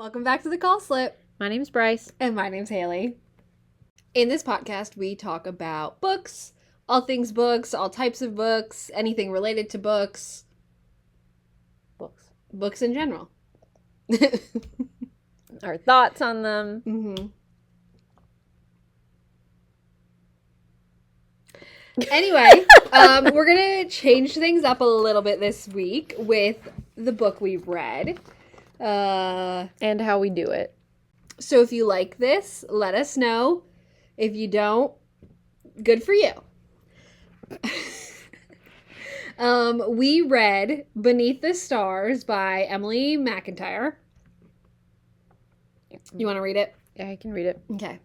Welcome back to the Call Slip. My name's Bryce. And my name's Haley. In this podcast, we talk about books, all things books, all types of books, anything related to books. Books in general. Our thoughts on them. Mm-hmm. Anyway, we're going to change things up a little bit this week with the book we read. And how we do it. So if you like this, let us know. If you don't, good for you. We read Beneath the Stars by Emily McIntire. You want to read it? Yeah, I can read it. Okay.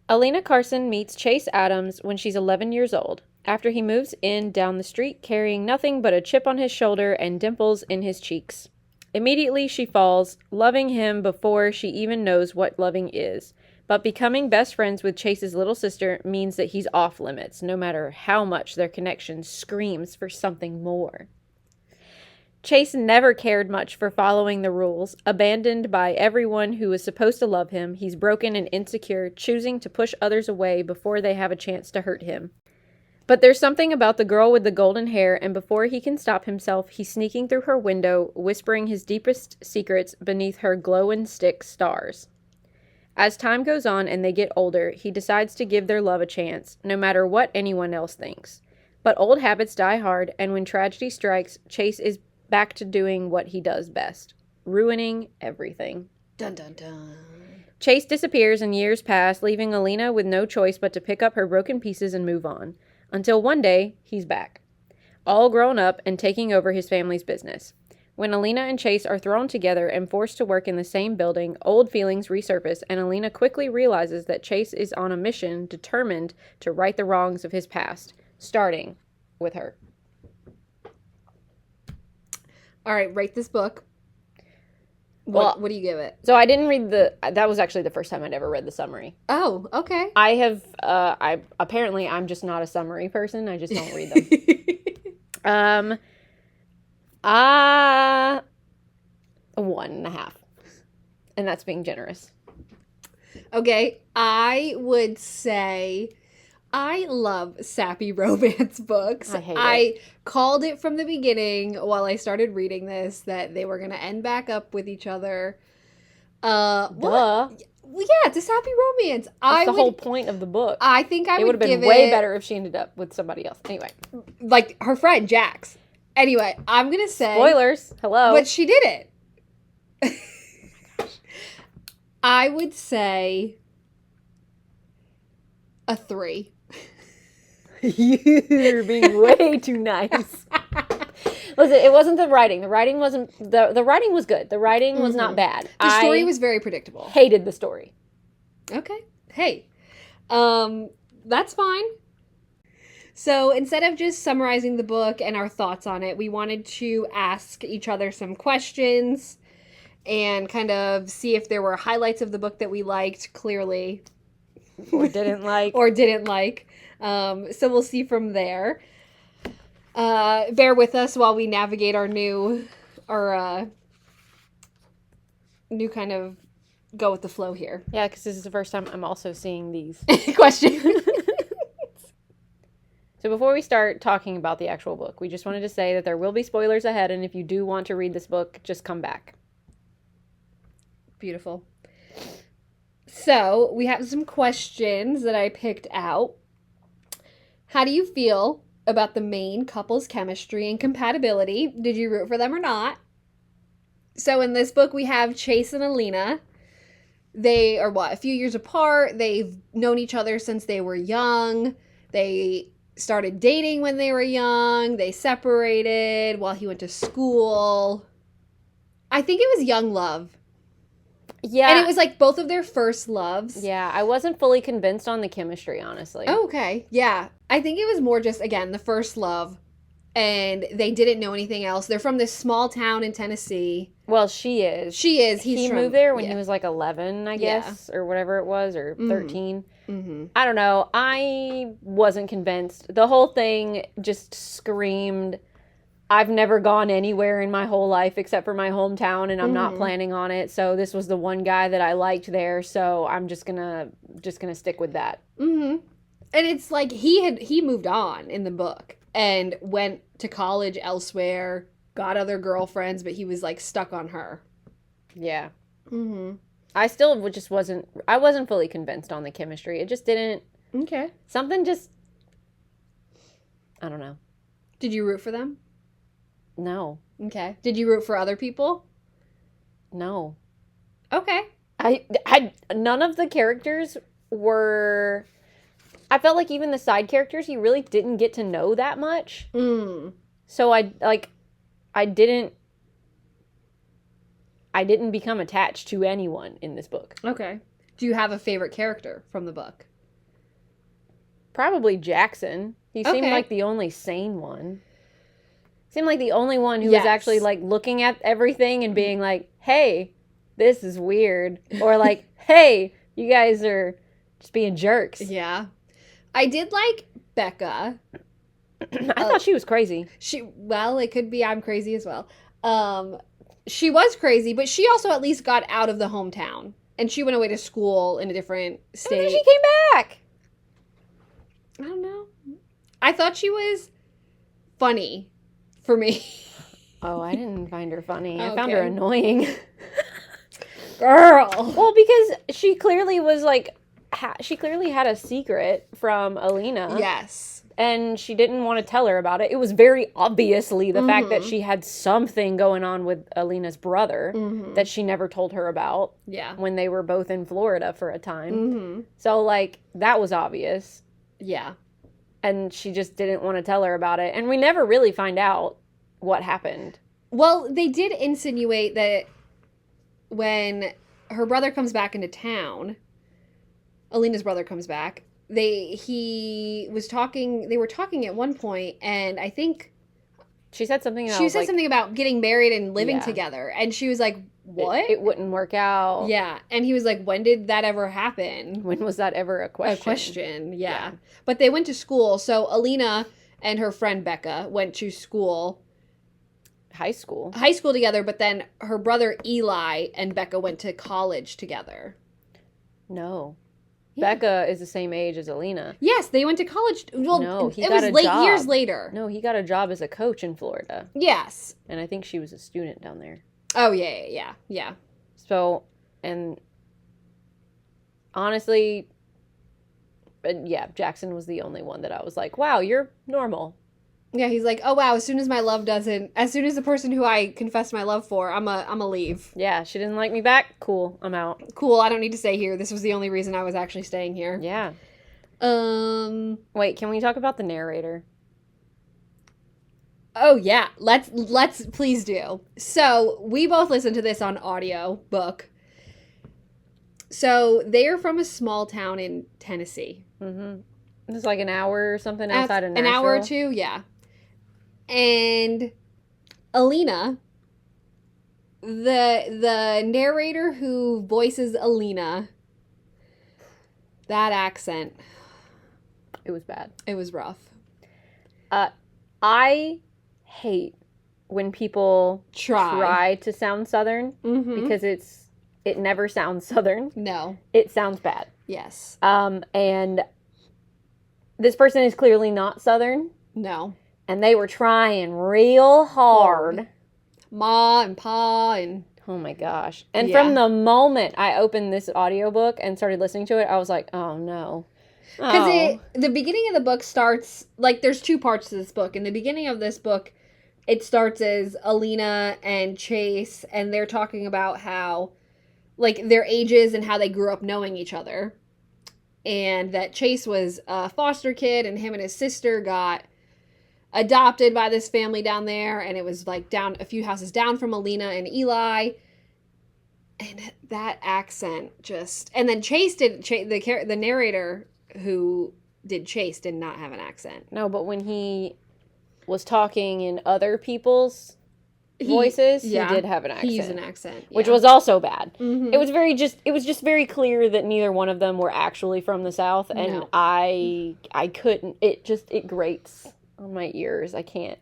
Alina Carson meets Chase Adams when she's 11 years old, after he moves in down the street carrying nothing but a chip on his shoulder and dimples in his cheeks. Immediately she falls, loving him before she even knows what loving is. But becoming best friends with Chase's little sister means that he's off limits, no matter how much their connection screams for something more. Chase never cared much for following the rules. Abandoned by everyone who was supposed to love him, he's broken and insecure, choosing to push others away before they have a chance to hurt him. But there's something about the girl with the golden hair, and before he can stop himself, he's sneaking through her window, whispering his deepest secrets beneath her glow-and-stick stars. As time goes on and they get older, he decides to give their love a chance, no matter what anyone else thinks. But old habits die hard, and when tragedy strikes, Chase is back to doing what he does best, ruining everything. Dun dun dun. Chase disappears and years pass, leaving Alina with no choice but to pick up her broken pieces and move on. Until one day, he's back, all grown up and taking over his family's business. When Alina and Chase are thrown together and forced to work in the same building, old feelings resurface, and Alina quickly realizes that Chase is on a mission determined to right the wrongs of his past, starting with her. All right, rate this book. What do you give it? So I didn't read that was actually the first time I'd ever read the summary. Oh, okay. I have, apparently I'm just not a summary person. I just don't read them. 1.5. And that's being generous. Okay, I would say I love sappy romance books. I hate it. Called it from the beginning while I started reading this that they were going to end back up with each other. Duh. Well, yeah, it's a sappy romance. That's the whole point of the book. I think I would have been way better if she ended up with somebody else. Anyway. Like her friend, Jax. Anyway, I'm going to say... Spoilers. Hello. But she did it. I would say a 3. You're being way too nice. Listen, it wasn't the writing. The writing wasn't... The writing was good. The writing was not bad. The story was very predictable. Hated the story. Okay. Hey. That's fine. So instead of just summarizing the book and our thoughts on it, we wanted to ask each other some questions and kind of see if there were highlights of the book that we liked, clearly. Or didn't like. So we'll see from there. Bear with us while we navigate our new kind of go with the flow here. Yeah, because this is the first time I'm also seeing these questions. So before we start talking about the actual book, we just wanted to say that there will be spoilers ahead, and if you do want to read this book, just come back. Beautiful. So, we have some questions that I picked out. How do you feel about the main couple's chemistry and compatibility? Did you root for them or not? So, in this book, we have Chase and Alina. They are, a few years apart. They've known each other since they were young. They started dating when they were young. They separated while he went to school. I think it was young love. Yeah. And it was like both of their first loves. Yeah, I wasn't fully convinced on the chemistry, honestly. Oh, okay. Yeah. I think it was more just, again, the first love. And they didn't know anything else. They're from this small town in Tennessee. Well, she is. She is. He moved there when he was like 11, I guess, or whatever it was, or 13. Mm-hmm. I don't know. I wasn't convinced. The whole thing just screamed I've never gone anywhere in my whole life except for my hometown, and I'm not Mhm. planning on it. So this was the one guy that I liked there. So I'm just gonna stick with that. Mm-hmm. And it's like he moved on in the book and went to college elsewhere, got other girlfriends, but he was like stuck on her. Yeah. Mm-hmm. I still just wasn't. I wasn't fully convinced on the chemistry. It just didn't. Okay. Something just. I don't know. Did you root for them? No. Okay. Did you root for other people? No. Okay. None of the characters were. I felt like even the side characters, you really didn't get to know that much. Mm. So I didn't become attached to anyone in this book. Okay. Do you have a favorite character from the book? Probably Jackson. He seemed Okay. like the only sane one. Seemed like the only one who Yes. was actually like looking at everything and being like, "Hey, this is weird," or like, "Hey, you guys are just being jerks." Yeah. I did like Becca. I thought she was crazy. Well, it could be I'm crazy as well. She was crazy, but she also at least got out of the hometown. And she went away to school in a different And state. then she came back. I don't know. I thought she was funny for me. Oh, I didn't find her funny. I Okay. found her annoying. Girl. Well, because she clearly was like, she clearly had a secret from Alina. Yes. And she didn't want to tell her about it. It was very obviously the fact that Mhm. she had something going on with Alina's brother Mhm. that she never told her about Yeah. when they were both in Florida for a time. Mm-hmm. So, like, that was obvious. Yeah. And she just didn't want to tell her about it. And we never really find out what happened. Well, they did insinuate that when her brother comes back into town, Alina's brother comes back, they were talking at one point, and I think She said something else. she said like, something about getting married and living Yeah. together, and she was like, what? It wouldn't work out. Yeah. And he was like, when did that ever happen? When was that ever a question? A question, yeah. Yeah. But they went to school, so Alina and her friend Becca went to school, High school. high school together, but then her brother Eli and Becca went to college together. No. Yeah. Becca is the same age as Alina. Yes, they went to college. Well, No, he it got was a late job. years later. No, he got a job as a coach in Florida. Yes. And I think she was a student down there. Oh, yeah. So, and honestly, yeah, Jackson was the only one that I was like, wow, you're normal. Yeah, he's like, oh, wow, as soon as the person who I confess my love for, I'm a leave. Yeah, she didn't like me back. Cool, I'm out. Cool, I don't need to stay here. This was the only reason I was actually staying here. Yeah. Wait, can we talk about the narrator? Oh yeah, let's please do. So we both listened to this on audio book. So they are from a small town in Tennessee. Mm-hmm. It's like an hour or something outside of Nashville. An hour or two, yeah. And Alina, the narrator who voices Alina, that accent, It was bad. it was rough. I hate when people Try. to sound Southern Mm-hmm. because it never sounds Southern. No. It sounds bad. Yes. And this person is clearly not Southern, No. and they were trying real hard. Ma and Pa and... Oh my gosh. And Yeah. from the moment I opened this audiobook and started listening to it, I was like, oh no. Because the beginning of the book starts, like, there's two parts to this book. In the beginning of this book, it starts as Alina and Chase, and they're talking about how, like, their ages and how they grew up knowing each other. And that Chase was a foster kid, and him and his sister got adopted by this family down there, and it was, like, down a few houses down from Alina and Eli. And that accent just... And then Chase did... the narrator who did Chase did not have an accent. No, but when he was talking in other people's voices, he did have an accent. He used an accent. Which was also bad. Mm-hmm. It was just very clear that neither one of them were actually from the South, and No. I couldn't. It grates. on my ears. I can't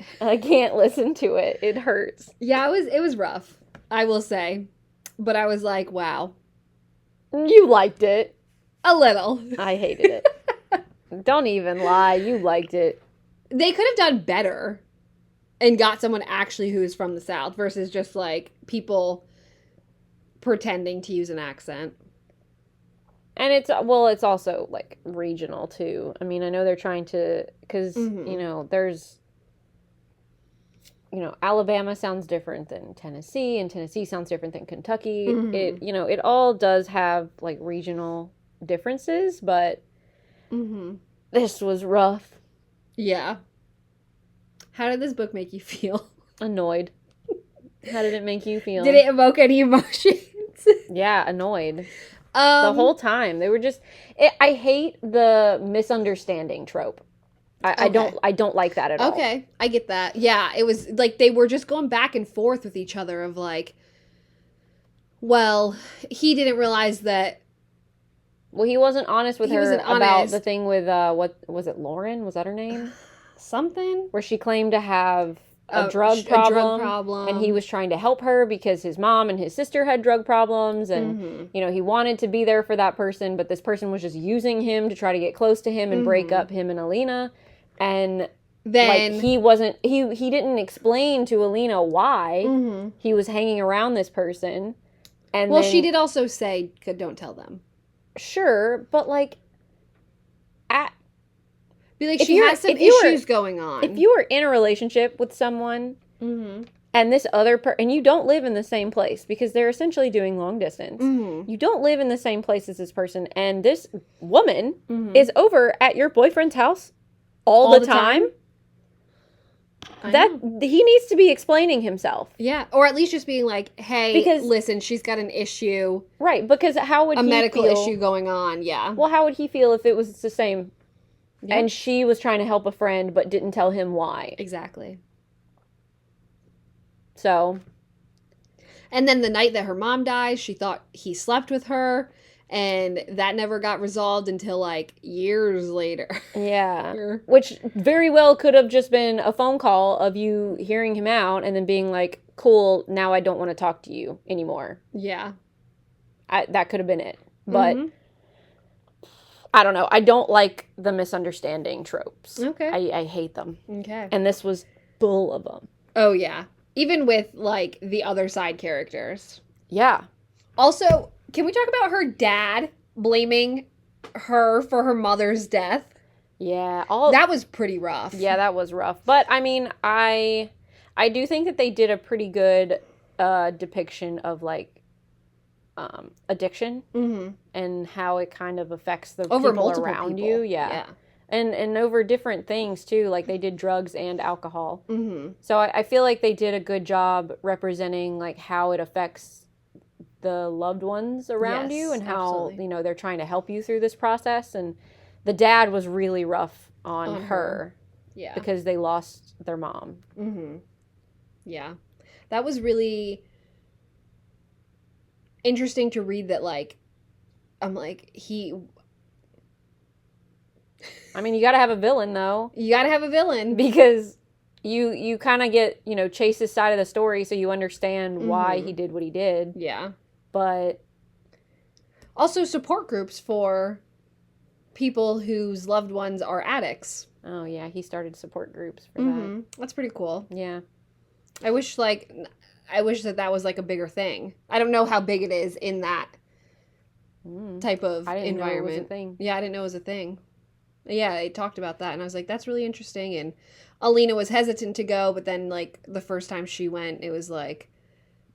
listen to it. It hurts. Yeah, it was rough, I will say. But I was like, wow. You liked it. A little. I hated it. Don't even lie. You liked it. They could have done better and got someone actually who's from the South versus just like people pretending to use an accent. And it's also like regional too. I mean, I know they're trying to, because, there's, Alabama sounds different than Tennessee, and Tennessee sounds different than Kentucky. It all does have like regional differences, but this was rough. Yeah. How did this book make you feel? Annoyed. How did it make you feel? Did it evoke any emotions? Yeah, annoyed. The whole time. They were just... I hate the misunderstanding trope. I don't like that at all. Okay, I get that. Yeah, it was like they were just going back and forth with each other of like, well, he didn't realize that... Well, he wasn't honest with her about the thing with, what was it, Lauren? Was that her name? Something? Where she claimed to have a drug problem. And he was trying to help her because his mom and his sister had drug problems. And, he wanted to be there for that person, but this person was just using him to try to get close to him and break up him and Alina. And then he didn't explain to Alina why he was hanging around this person. And then, she did also say, don't tell them. Sure, but like, she has some issues going on. If you were in a relationship with someone, and this other and you don't live in the same place because they're essentially doing long distance. You don't live in the same place as this person, and this woman is over at your boyfriend's house all the time. He needs to be explaining himself. Yeah, or at least just being like, "Hey, listen, she's got an issue." Right, because how would a medical issue going on? Yeah. Well, how would he feel if it was the same? Yep. And she was trying to help a friend, but didn't tell him why. Exactly. So. And then the night that her mom dies, she thought he slept with her. And that never got resolved until, like, years later. Yeah. Which very well could have just been a phone call of you hearing him out and then being like, cool, now I don't want to talk to you anymore. Yeah. That could have been it. But, I don't know. I don't like the misunderstanding tropes. Okay. I hate them. Okay. And this was full of them. Oh, yeah. Even with, like, the other side characters. Yeah. Also... Can we talk about her dad blaming her for her mother's death? Yeah. That was pretty rough. Yeah, that was rough. But, I mean, I do think that they did a pretty good depiction of, like, addiction and how it kind of affects the people around you. Yeah. And over different things, too. Like, they did drugs and alcohol. So I feel like they did a good job representing, like, how it affects the loved ones around you and how, they're trying to help you through this process. And the dad was really rough on her. Yeah. Because they lost their mom. Yeah. That was really interesting to read that, like, I'm like, I mean, you gotta have a villain, though. You gotta have a villain. Because you kind of get, Chase's side of the story so you understand why he did what he did. Yeah. But also support groups for people whose loved ones are addicts. Oh, yeah. He started support groups for that. That's pretty cool. Yeah. I wish that was, like, a bigger thing. I don't know how big it is in that type of environment. I didn't know it was a thing. Yeah, I didn't know it was a thing. Yeah, they talked about that, and I was like, that's really interesting. And Alina was hesitant to go, but then, like, the first time she went, it was, like,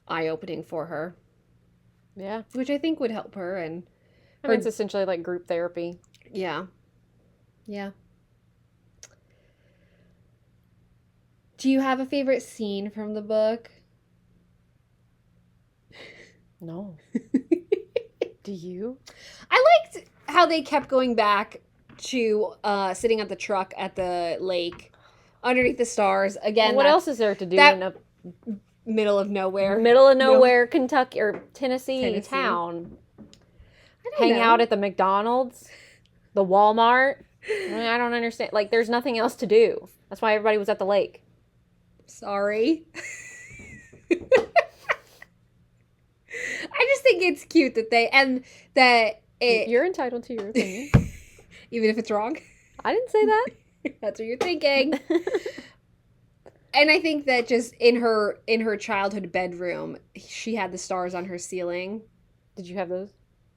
eye-opening for her. Yeah. Which I think would help her. And I mean, it's essentially like group therapy. Yeah. Yeah. Do you have a favorite scene from the book? No. Do you? I liked how they kept going back to sitting at the truck at the lake underneath the stars. Again, what else is there to do in a... Middle of nowhere. Kentucky or Tennessee town. Hang out at the McDonald's, the Walmart. I mean, I don't understand. Like, there's nothing else to do. That's why everybody was at the lake. Sorry. I just think it's cute that You're entitled to your opinion. even if it's wrong. I didn't say that. That's what you're thinking. And I think that just in her childhood bedroom, she had the stars on her ceiling. Did you have those?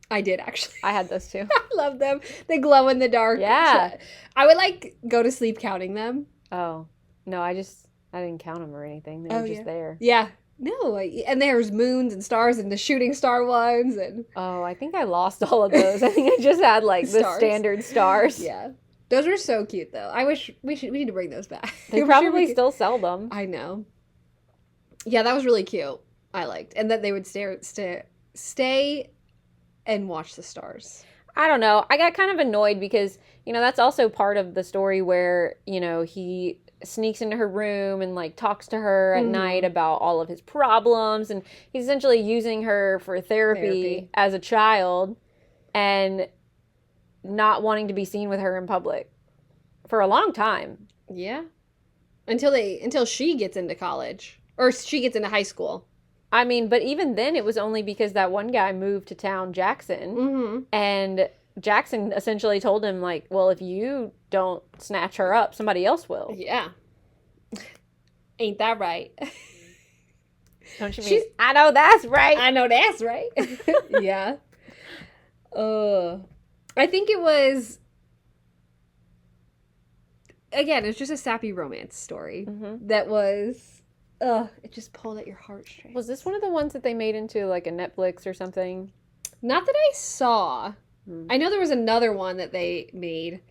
I did, actually. I had those too. I love them. They glow in the dark. Yeah. I would like go to sleep counting them. Oh. No, I didn't count them or anything. They were just there. Yeah. No, and there's moons and stars and the shooting star ones and Oh, I think I lost all of those. I think I just had like the standard stars. Yeah. Those are so cute though. I wish we need to bring those back. They probably still sell them. I know. Yeah, that was really cute. I liked. And that they would stay and watch the stars. I don't know. I got kind of annoyed because, that's also part of the story where, he sneaks into her room and like talks to her at night about all of his problems, and he's essentially using her for therapy as a child and not wanting to be seen with her in public for a long time. Yeah. Until she gets into college or she gets into high school. I mean, but even then it was only because that one guy moved to town, Jackson, and Jackson essentially told him like, well, if you don't snatch her up, somebody else will. Yeah. Ain't that right? Don't you mean? I know that's right. I know that's right. Yeah. I think it was, again, it's just a sappy romance story that was, it just pulled at your heartstrings. Was this one of the ones that they made into like a Netflix or something? Not that I saw. I know there was another one that they made,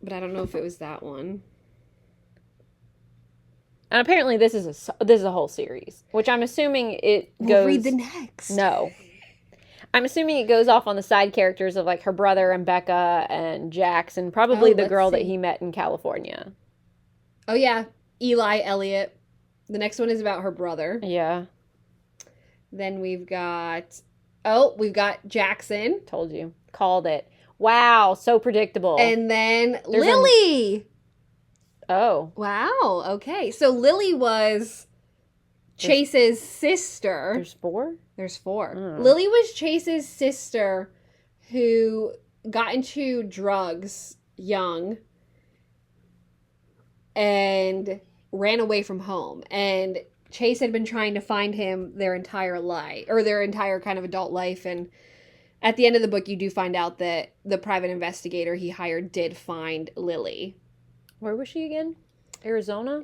but I don't know if it was that one. And apparently this is a whole series, which I'm assuming it goes... We'll read the next. No. I'm assuming it goes off on the side characters of like her brother and Becca and Jax and probably the girl that he met in California. Oh yeah, Eli Elliott. The next one is about her brother. Yeah. Then we've got Jackson. Told you. Called it. Wow, so predictable. And then Lily. Oh. Wow, okay. So Lily was Chase's sister. There's four? There's four. Lily was Chase's sister who got into drugs young and ran away from home. And Chase had been trying to find him their entire life, or their entire kind of adult life. And at the end of the book, you do find out that the private investigator he hired did find Lily. Where was she again? Arizona?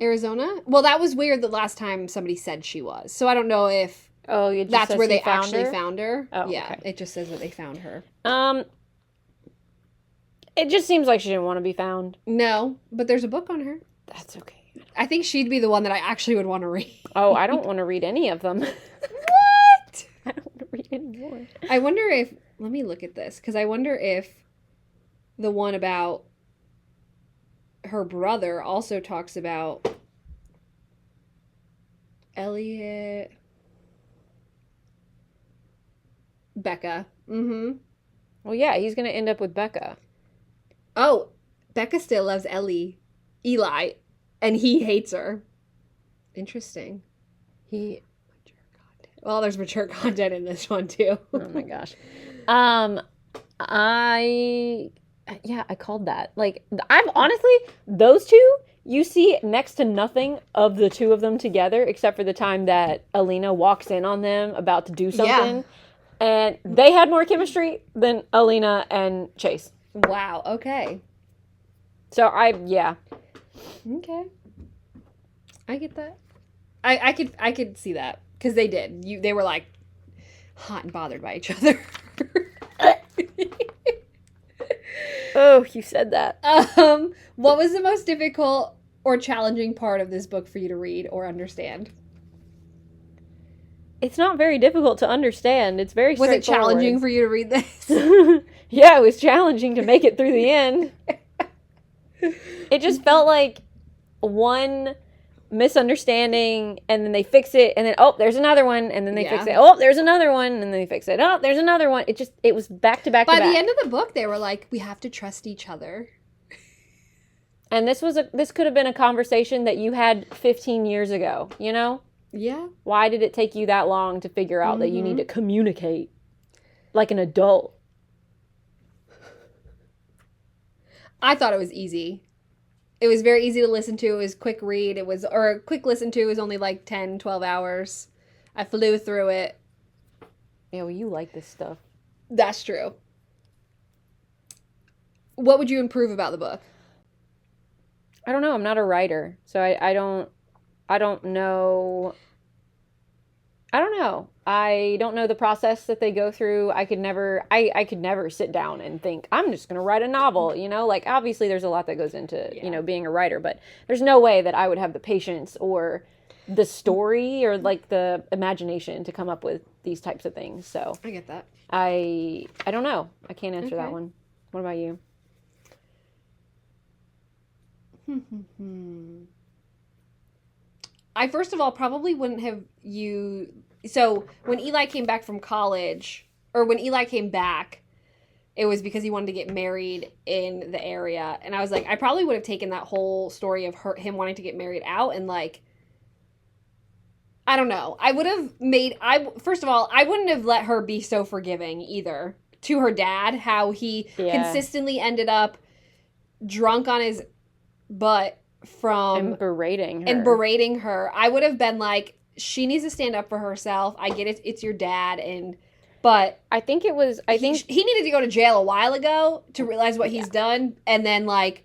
Well, that was weird the last time somebody said she was. So I don't know if that's where they actually found her. Oh, yeah, okay. It just says that they found her. It just seems like she didn't want to be found. No, but there's a book on her. That's okay. I think she'd be the one that I actually would want to read. Oh, I don't want to read any of them. What? I don't want to read any more. I wonder if... Let me look at this, because I wonder if the one about her brother also talks about Elliot... Becca. Mm-hmm. Well, yeah, he's going to end up with Becca. Oh, Becca still loves Eli, and he hates her. Interesting. Mature content. Well, there's mature content in this one, too. Oh, my gosh. I called that. Like, I've honestly, those two, you see next to nothing of the two of them together, except for the time that Alina walks in on them about to do something. Yeah. And they had more chemistry than Alina and Chase. Wow, okay. So, yeah. Okay. I get that. I could see that. Because they did. They were, like, hot and bothered by each other. Oh, you said that. What was the most difficult or challenging part of this book for you to read or understand? It's not very difficult to understand. It's very straightforward. Was it challenging for you to read this? Yeah, it was challenging to make it through the end. It just felt like one misunderstanding, and then they fix it, and then, oh, there's another one, and then they fix it. Oh, there's another one, and then they fix it. Oh, there's another one. It was back to back to back. By the end of the book, they were like, we have to trust each other. And this could have been a conversation that you had 15 years ago, you know? Yeah. Why did it take you that long to figure out that you need to communicate like an adult? I thought it was easy. It was very easy to listen to. It was quick read. Or a quick listen to. It was only like 10, 12 hours. I flew through it. Yeah, well, you like this stuff. That's true. What would you improve about the book? I don't know. I'm not a writer, so I don't know. I don't know. I don't know the process that they go through. I could never sit down and think, I'm just going to write a novel, you know? Like, obviously there's a lot that goes into, you know, being a writer, but there's no way that I would have the patience or the story or, like, the imagination to come up with these types of things. So I get that. I don't know. I can't answer that one. What about you? I first of all probably wouldn't have you. So when Eli came back from college, or when Eli came back, it was because he wanted to get married in the area, and I was like, I probably would have taken that whole story of him wanting to get married out, and like, I don't know. I would have made. First of all, I wouldn't have let her be so forgiving either to her dad. How he consistently ended up drunk on his butt And berating her. I would have been like, she needs to stand up for herself. I get it, it's your dad, but I think it was he needed to go to jail a while ago to realize what he's done. And then like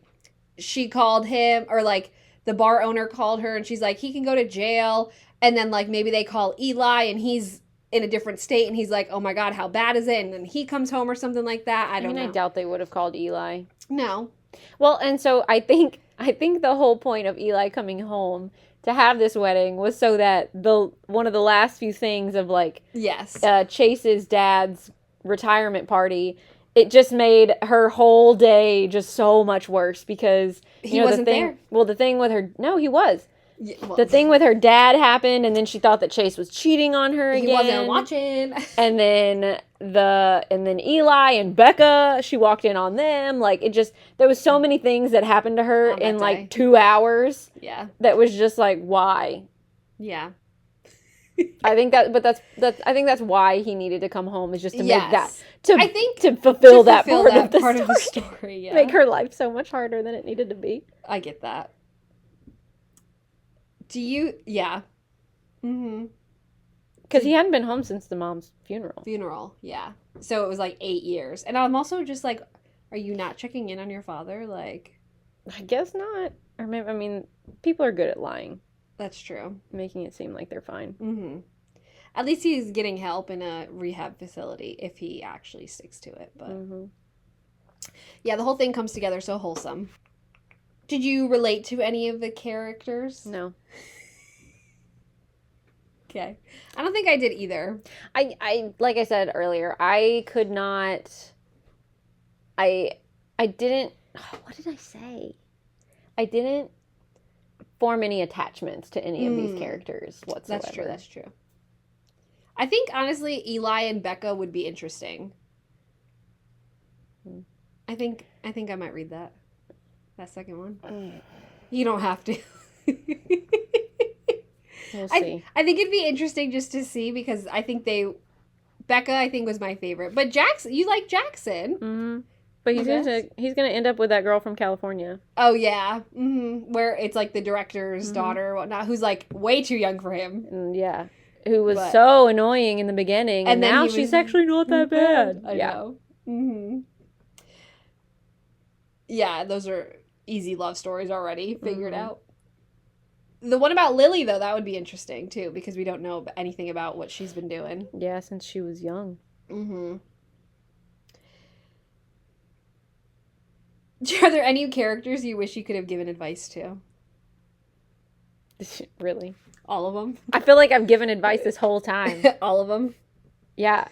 she called him, or like the bar owner called her, and she's like, he can go to jail. And then like maybe they call Eli and he's in a different state, and he's like, oh my God, how bad is it? And then he comes home or something like that. I don't know. I doubt they would have called Eli. No. Well, and so I think the whole point of Eli coming home to have this wedding was so that one of the last few things of like Chase's dad's retirement party, it just made her whole day just so much worse because he wasn't there. Well, the thing with her, no, he was. Yeah, well, the thing with her dad happened, and then she thought that Chase was cheating on her again. He wasn't watching. And then Eli and Becca, she walked in on them. Like, it just, there was so many things that happened to her in like 2 hours. Yeah. That was just like, why? Yeah. I think that's why he needed to come home, is just to make that, to fulfill that part of the story. Yeah. Make her life so much harder than it needed to be. I get that. Yeah. Mm-hmm. Because he hadn't been home since the mom's funeral. Yeah. So it was like 8 years. And I'm also just like, are you not checking in on your father? Like, I guess not. Or maybe, I mean, people are good at lying. That's true. Making it seem like they're fine. Mm-hmm. At least he's getting help in a rehab facility if he actually sticks to it. But yeah, the whole thing comes together so wholesome. Did you relate to any of the characters? No. Okay. I don't think I did either. I like I said earlier, I could not, I didn't, what did I say? I didn't form any attachments to any of these characters whatsoever. That's true. I think, honestly, Eli and Becca would be interesting. I think I might read that second one. You don't have to. We'll see. I think it'd be interesting just to see, because I think Becca, I think, was my favorite. But Jackson, you like Jackson. Mm-hmm. But he's gonna end up with that girl from California. Oh, yeah. Mm-hmm. Where it's like the director's daughter or whatnot, who's like way too young for him. Yeah. Who was so annoying in the beginning. And now she's actually not that bad. I know. Mm-hmm. Yeah, those are easy love stories already figured out. The one about Lily, though, that would be interesting, too, because we don't know anything about what she's been doing. Yeah, since she was young. Mm-hmm. Are there any characters you wish you could have given advice to? Really? All of them? I feel like I've given advice this whole time. All of them? Yeah.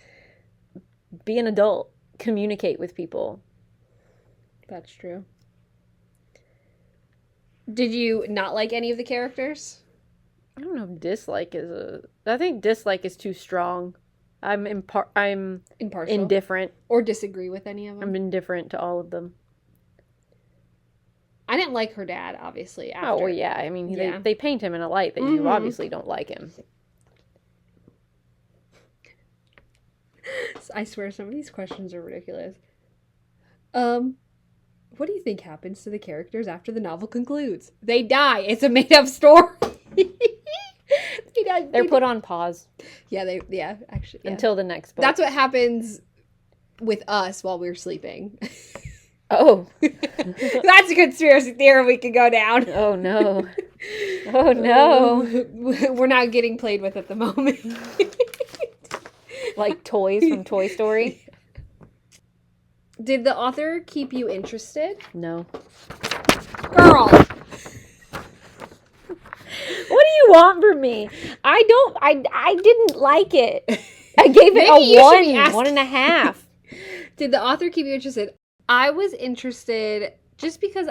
Be an adult. Communicate with people. That's true. Did you not like any of the characters? I don't know if dislike is I think dislike is too strong. I'm impartial. Indifferent. Or disagree with any of them? I'm indifferent to all of them. I didn't like her dad, obviously, after. Oh, well, yeah. I mean, Yeah. they paint him in a light that you obviously don't like him. I swear some of these questions are ridiculous. What do you think happens to the characters after the novel concludes? They die. It's a made-up story. They're put on pause. Yeah, actually. Yeah. Until the next book. That's what happens with us while we're sleeping. Oh. That's a conspiracy theory we could go down. Oh, no. Oh, no. We're not getting played with at the moment. Like toys from Toy Story? Did the author keep you interested? No. Girl! What do you want from me? I didn't like it. I gave it a 1.5. Did the author keep you interested? I was interested just because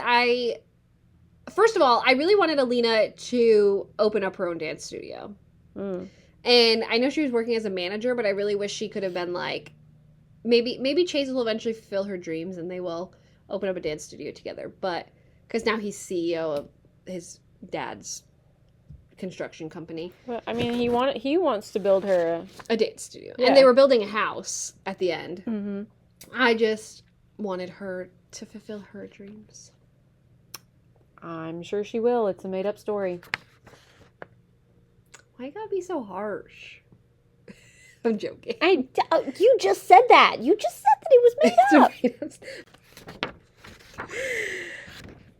first of all, I really wanted Alina to open up her own dance studio. Mm. And I know she was working as a manager, but I really wish she could have been like, maybe Chase will eventually fulfill her dreams and they will open up a dance studio together. But, because now he's CEO of his dad's construction company. Well, I mean, he wants to build her a dance studio. Yeah. And they were building a house at the end. Mm-hmm. I just wanted her to fulfill her dreams. I'm sure she will. It's a made-up story. Why you gotta be so harsh? I'm joking. You just said that. You just said that it was made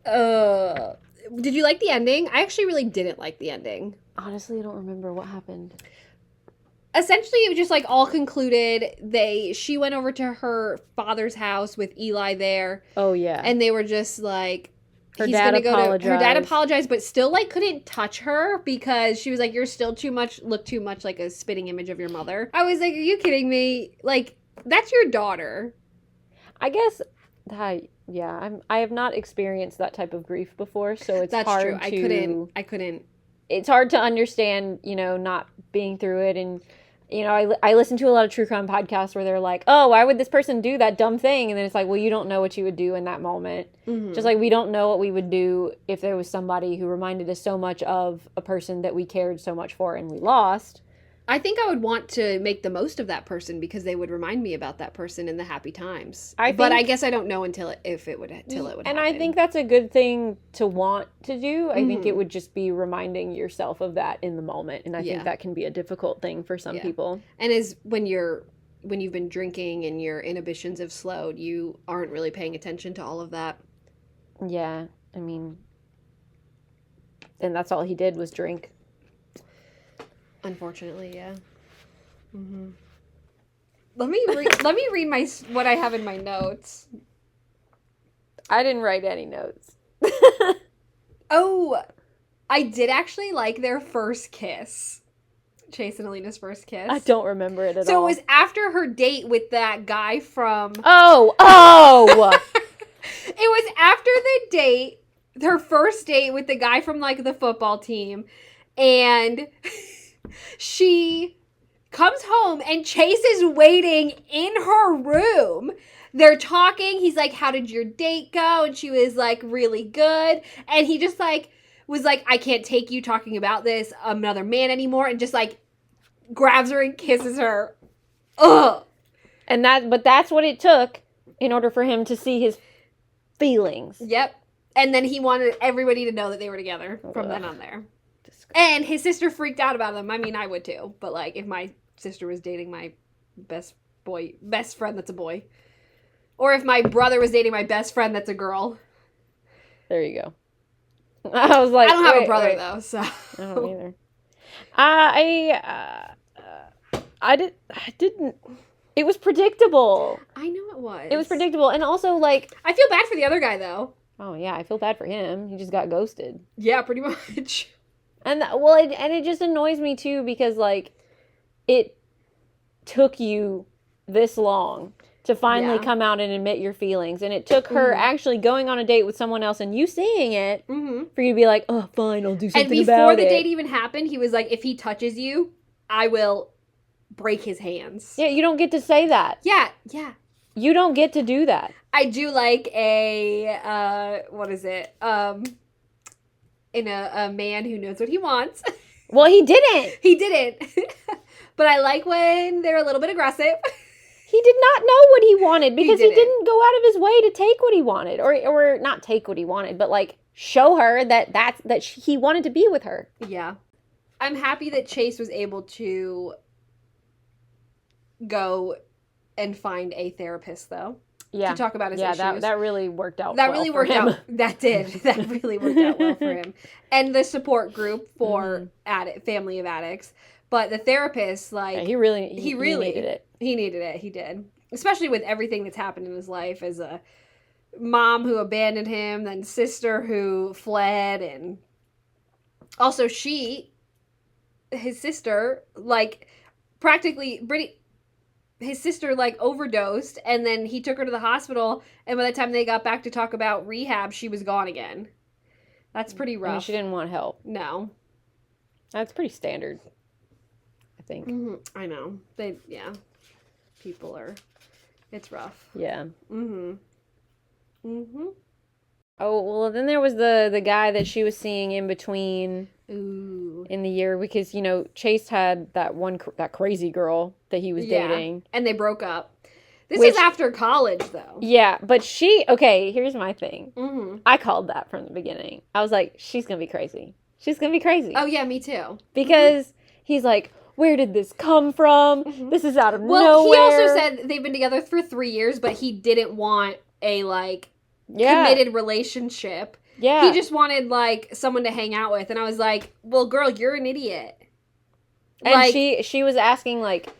up. Did you like the ending? I actually really didn't like the ending. Honestly, I don't remember what happened. Essentially, it was just like all concluded. She went over to her father's house with Eli there. Oh, yeah. And they were just like, her dad apologized, but still like couldn't touch her because she was like, you're still look too much like a spitting image of your mother. I was like, are you kidding me? Like, that's your daughter. I guess I have not experienced that type of grief before, so it's hard true. I couldn't. It's hard to understand, not being through it. And, I listen to a lot of true crime podcasts where they're like, oh, why would this person do that dumb thing? And then it's like, well, you don't know what you would do in that moment. Mm-hmm. Just like we don't know what we would do if there was somebody who reminded us so much of a person that we cared so much for and we lost. I think I would want to make the most of that person because they would remind me about that person in the happy times. But I guess I don't know until it would happen. And I think that's a good thing to want to do. I think it would just be reminding yourself of that in the moment. And I think that can be a difficult thing for some people. And when you've been drinking and your inhibitions have slowed, you aren't really paying attention to all of that. Yeah. I mean, and that's all he did was drink. Unfortunately, yeah. Mm-hmm. Let me read what I have in my notes. I didn't write any notes. Oh, I did actually like their first kiss. Chase and Alina's first kiss. I don't remember it at all. So it was after her date with that guy from... Oh! It was after the date, her first date with the guy from, like, the football team, and... She comes home and Chase is waiting in her room. They're talking. He's like, how did your date go? And she was like, really good. And he just like was like, I can't take you talking about this another man anymore. And just like grabs her and kisses her. Ugh. But that's what it took in order for him to see his feelings. Yep. And then he wanted everybody to know that they were together from then on there. And his sister freaked out about them. I mean, I would too. But, like, if my sister was dating my best friend that's a boy. Or if my brother was dating my best friend that's a girl. There you go. I was like... I don't have a brother, though, so... I don't either. I didn't... It was predictable. I know it was. It was predictable. And also, like... I feel bad for the other guy, though. Oh, yeah. I feel bad for him. He just got ghosted. Yeah, pretty much. And it just annoys me too because like it took you this long to finally come out and admit your feelings, and it took her actually going on a date with someone else and you seeing it for you to be like, oh, fine, I'll do something about it. And before the date even happened, he was like, if he touches you, I will break his hands. Yeah, you don't get to say that. Yeah. You don't get to do that. I do like a what is it? In a man who knows what he wants. Well, he didn't. He didn't. But I like when they're a little bit aggressive. He did not know what he wanted because he didn't. didn't go out of his way to take what he wanted, or not take what he wanted, but like show her that he wanted to be with her. Yeah. I'm happy that Chase was able to go and find a therapist, though. Yeah. To talk about his issues. That really worked out. That well really for worked him. out. That did. That really worked out well for him. And the support group for family of addicts. But the therapist, like... Yeah, he really needed it. He needed it. He did. Especially with everything that's happened in his life as a mom who abandoned him, then sister who fled, and also his sister, like, practically... his sister, like, overdosed, and then he took her to the hospital, and by the time they got back to talk about rehab, she was gone again. That's pretty rough. I mean, she didn't want help. No. That's pretty standard, I think. Mm-hmm. I know. People are, it's rough. Yeah. Mm-hmm. Mm-hmm. Oh, well, then there was the guy that she was seeing in between... Ooh. In the year, because, you know, Chase had that crazy girl that he was dating. And they broke up. This is after college, though. Yeah, but okay, here's my thing. Mm-hmm. I called that from the beginning. I was like, she's going to be crazy. She's going to be crazy. Oh, yeah, me too. Because he's like, where did this come from? Mm-hmm. This is out of nowhere. Well, he also said they've been together for 3 years, but he didn't want a, like, committed relationship. Yeah. He just wanted, like, someone to hang out with. And I was like, well, girl, you're an idiot. And like, she was asking, like,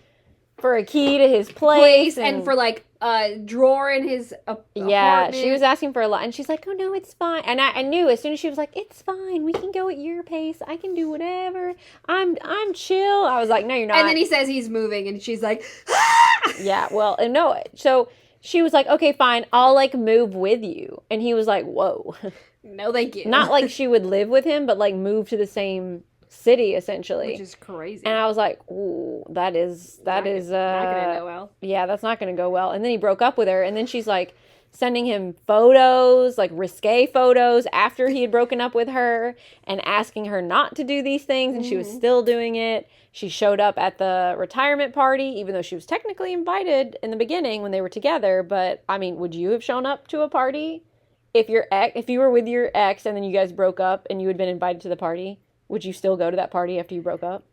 for a key to his place. And for, like, a drawer in his apartment. Yeah, she was asking for a lot. And she's like, oh, no, it's fine. And I knew as soon as she was like, it's fine. We can go at your pace. I can do whatever. I'm chill. I was like, no, you're not. And then he says he's moving. And she's like, ah! Yeah, well, and no. So she was like, okay, fine. I'll, like, move with you. And he was like, whoa. No, thank you. Not like she would live with him, but like move to the same city essentially. Which is crazy. And I was like, ooh, that is not gonna go well. Yeah, that's not gonna go well. And then he broke up with her, and then she's like sending him photos, like risque photos after he had broken up with her, and asking her not to do these things, and she was still doing it. She showed up at the retirement party, even though she was technically invited in the beginning when they were together. But I mean, would you have shown up to a party? If you were with your ex and then you guys broke up and you had been invited to the party, would you still go to that party after you broke up?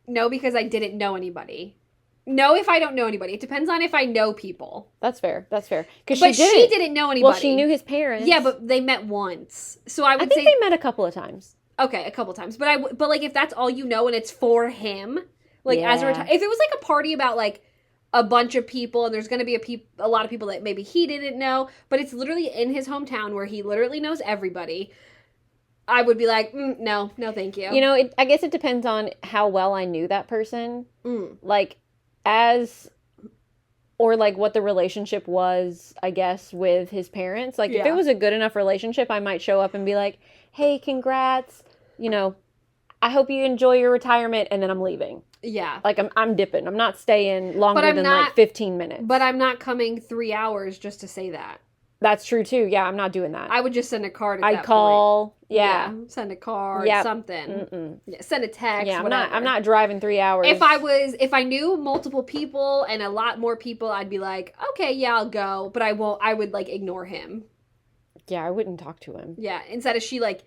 No, because I didn't know anybody. No, if I don't know anybody. It depends on if I know people. That's fair. But she didn't know anybody. Well, she knew his parents. Yeah, but they met once. So I think they met a couple of times. Okay, a couple times. But like if that's all you know and it's for him, like if it was like a party about like a bunch of people, and there's going to be a lot of people that maybe he didn't know, but it's literally in his hometown where he literally knows everybody, I would be like, no, thank you. You know, I guess it depends on how well I knew that person. Like, or like what the relationship was, I guess, with his parents. Like, if it was a good enough relationship, I might show up and be like, hey, congrats, you know, I hope you enjoy your retirement, and then I'm leaving. Yeah. Like, I'm dipping. I'm not staying longer than, like, 15 minutes. But I'm not coming 3 hours just to say that. That's true, too. Yeah, I'm not doing that. I would just send a card at I'd that call. point. Yeah. Send a card, something. Yeah, send a text, yeah, whatever. I'm not driving 3 hours. If I knew multiple people and a lot more people, I'd be like, okay, yeah, I'll go. But I would, like, ignore him. Yeah, I wouldn't talk to him. Yeah, instead of she, like,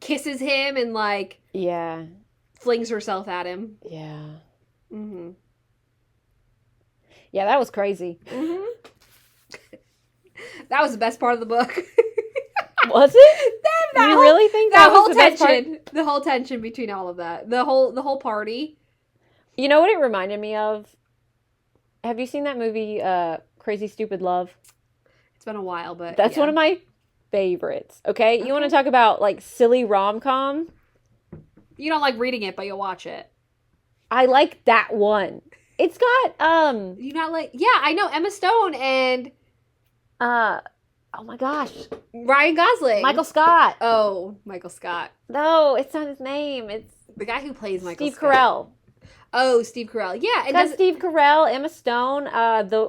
kisses him and, like... Yeah. Flings herself at him. Yeah. Mm-hmm. Yeah, that was crazy. Mm-hmm. That was the best part of the book. Was it? You really think that was the best part? The whole tension between all of that. The whole party. You know what it reminded me of? Have you seen that movie, Crazy Stupid Love? It's been a while, but that's one of my favorites. Okay? You want to talk about, like, silly rom-com? You don't like reading it, but you'll watch it. I like that one. It's got, You not like... Yeah, I know. Emma Stone and... oh my gosh. Ryan Gosling. Michael Scott. Oh, Michael Scott. No, it's not his name. It's... The guy who plays Michael Steve Scott. Carell. Oh, Steve Carell. Yeah, Got Steve Carell, Emma Stone.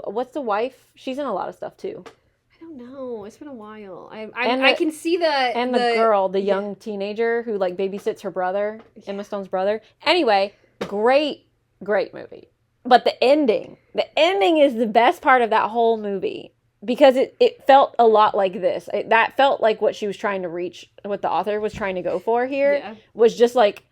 What's the wife? She's in a lot of stuff too. I don't know. It's been a while. And I can see the girl, the young teenager who like babysits her brother, Emma Stone's brother. Anyway, great movie. But the ending is the best part of that whole movie because it felt a lot like this. That felt like what she was trying to reach, what the author was trying to go for here was just like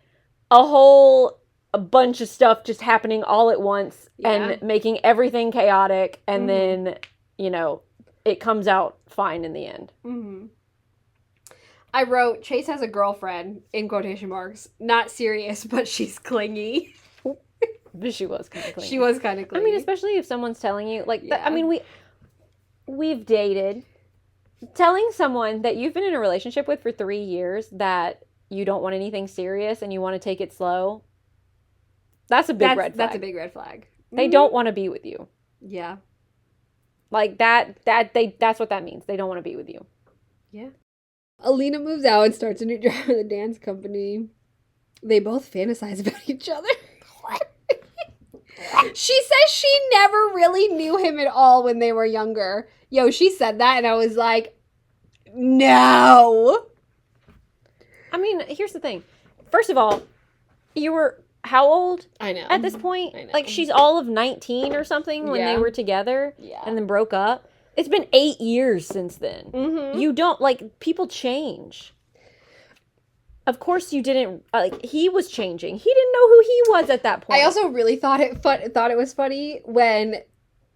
a bunch of stuff just happening all at once and making everything chaotic, and then, you know, it comes out fine in the end. Mm-hmm. I wrote, Chase has a girlfriend, in quotation marks. Not serious, but she's clingy. But she was kind of clingy. She was kind of clingy. I mean, especially if someone's telling you, like, I mean, we've dated. Telling someone that you've been in a relationship with for 3 years that you don't want anything serious and you want to take it slow, that's a big red flag. That's a big red flag. They don't want to be with you. Yeah. Like that's what that means. They don't want to be with you. Yeah. Alina moves out and starts a new job at the dance company. They both fantasize about each other. She says she never really knew him at all when they were younger. Yo, she said that and I was like, no. I mean, here's the thing. First of all, you were how old? I know. At this point? I know. Like, she's all of 19 or something when they were together and then broke up. It's been 8 years since then. Mm-hmm. You don't, like, people change. Of course you didn't, like, he was changing. He didn't know who he was at that point. I also really thought it was funny when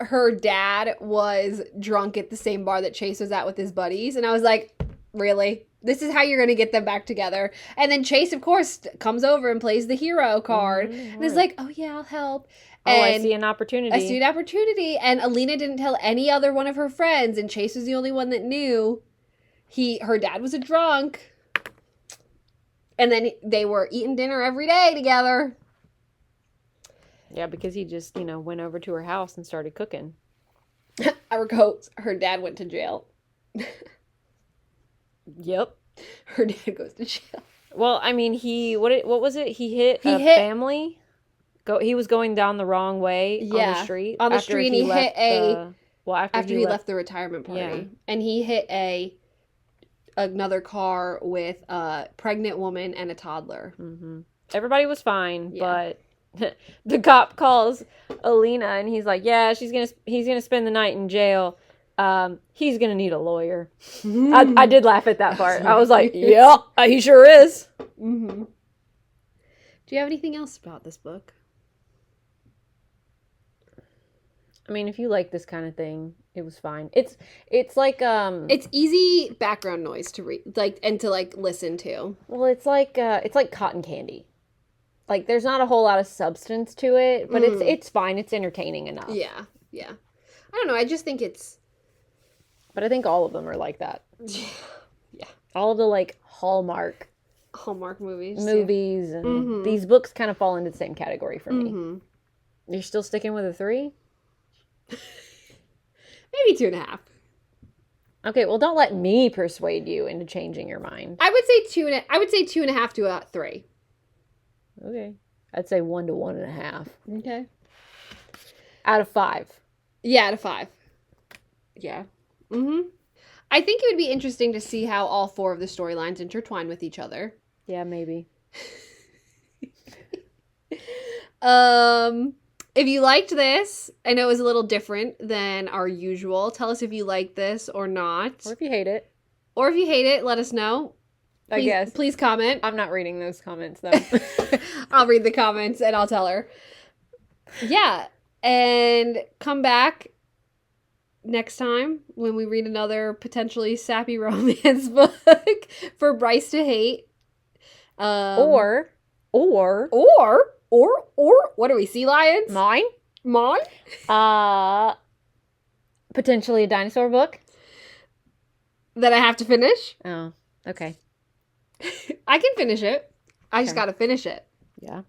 her dad was drunk at the same bar that Chase was at with his buddies. And I was like, really? This is how you're going to get them back together. And then Chase, of course, comes over and plays the hero card. Mm-hmm. And is like, oh, yeah, I'll help. And I see an opportunity. I see an opportunity. And Alina didn't tell any other one of her friends. And Chase was the only one that knew. Her dad was a drunk. And then they were eating dinner every day together. Yeah, because he just, went over to her house and started cooking. Our coach, her dad went to jail. Yep. Her dad goes to jail. Well, I mean, what was it? He hit a family? He was going down the wrong way on the street. On the street, and he hit after he left the retirement party. Yeah. And he hit another car with a pregnant woman and a toddler. Mm-hmm. Everybody was fine, but the cop calls Alina and he's like, yeah, he's gonna spend the night in jail. He's gonna need a lawyer. I did laugh at that part. I was like, yeah, he sure is. Mm-hmm. Do you have anything else about this book? I mean, if you like this kind of thing, it was fine. It's like it's easy background noise to read, and to listen to. Well, it's like cotton candy. Like, there's not a whole lot of substance to it, but it's fine. It's entertaining enough. Yeah. I don't know. I just think it's. But I think all of them are like that. Yeah. All of the Hallmark movies. And these books kind of fall into the same category for me. Mm-hmm. You're still sticking with a 3? Maybe 2.5. Okay, well, don't let me persuade you into changing your mind. I would say 2.5 to a 3. Okay, I'd say 1 to 1.5. Okay. Out of 5. Yeah, out of 5. Yeah. Mm-hmm. I think it would be interesting to see how all 4 of the storylines intertwine with each other. Yeah, maybe. If you liked this, I know it was a little different than our usual. Tell us if you like this or not. Or if you hate it. Let us know. I guess. Please comment. I'm not reading those comments, though. I'll read the comments and I'll tell her. Yeah. And come back next time when we read another potentially sappy romance book for Bryce to hate. Or what are we, sea lions? Mine? Potentially a dinosaur book. That I have to finish? Oh, okay. I can finish it. I just gotta finish it. Yeah.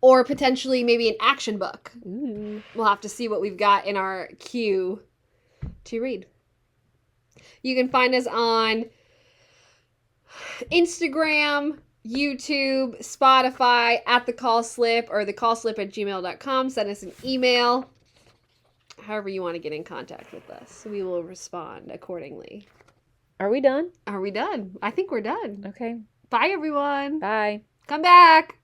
Or potentially maybe an action book. Ooh. We'll have to see what we've got in our queue to read. You can find us on Instagram, YouTube, Spotify, at the call slip or thecallslip@gmail.com. Send us an email. However you want to get in contact with us. We will respond accordingly. Are we done? Are we done? I think we're done. Okay. Bye, everyone. Bye. Come back.